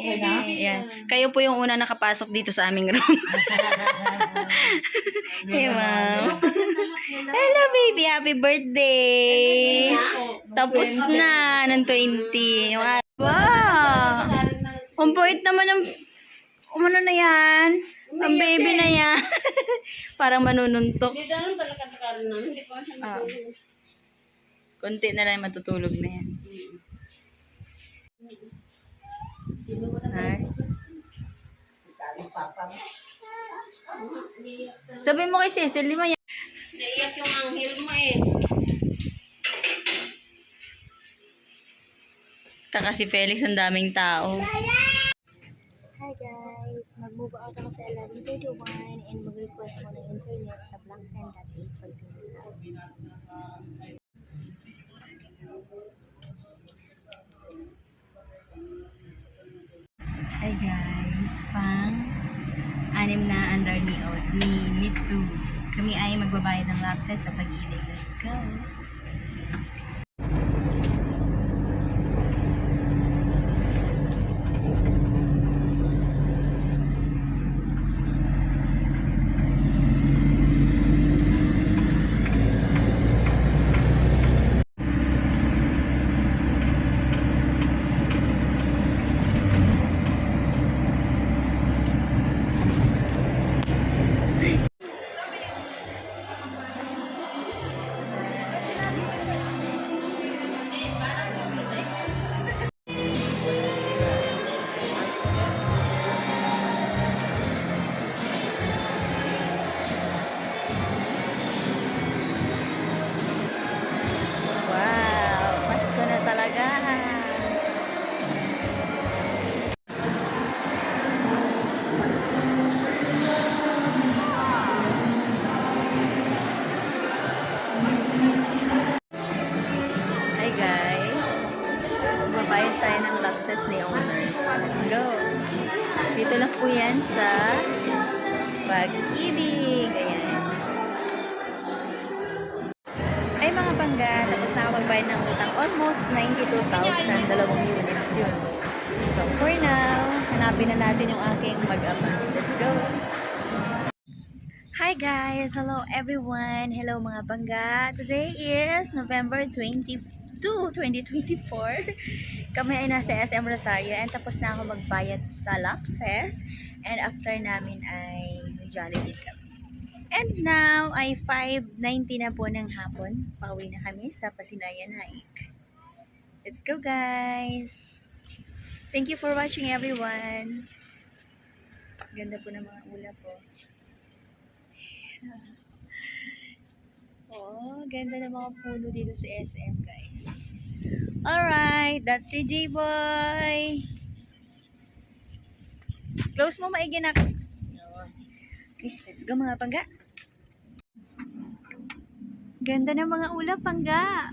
Ayan. Kayo po yung una nakapasok dito sa aming room. Hey, ma'am. Hello, baby. Happy birthday. Tapos na ng 20. Wow. Ang bait naman ng... Umano na yan? Ang baby na yan. Parang manununtok. Hindi ganun pala katakaran na. Hindi pa siya matulog. Konti na lang matutulog na yan. Ay. Sabi mo kay Cecil, lima yan. Naiyak yung anghel mo eh. Taka si Felix, ang daming tao. Hi guys! Mag-move out ako sa 11:31 and mag-request ko ng internet sa blackpen.8 pag sinasabi. Hi guys, pang-anim na under ni Mitsu. Kami ay magbabayad ng lapses sa pag-ibig. Let's go! Wow! Pasko na talaga! Hi guys! Magbabayad tayo ng lapses ni owner. Let's go! Dito lang po yan sa Pag-ibig. Ayan. Ay mga pangga, tapos na ako magbayad ng utang. Almost 92,000. Dalawang units yun. So for now, hanapin na natin yung aking mag-ama. Let's go! Hi guys! Hello everyone! Hello mga pangga! Today is November 22, 2024. Kami ay nasa SM Rosario and tapos na ako magbayad sa lapses. And after namin ay Jollibee kami. And now ay 5:90 na po ng hapon. Pauwi na kami sa Pasinayan Hike. Let's go guys! Thank you for watching everyone. Ganda po ng mga ulap po. Oh, ganda ng mga puno dito sa SM guys. Alright, that's CJ boy. Close mo maigi na. Okay, let's go mga pangga. Ganda ng mga ulap pangga.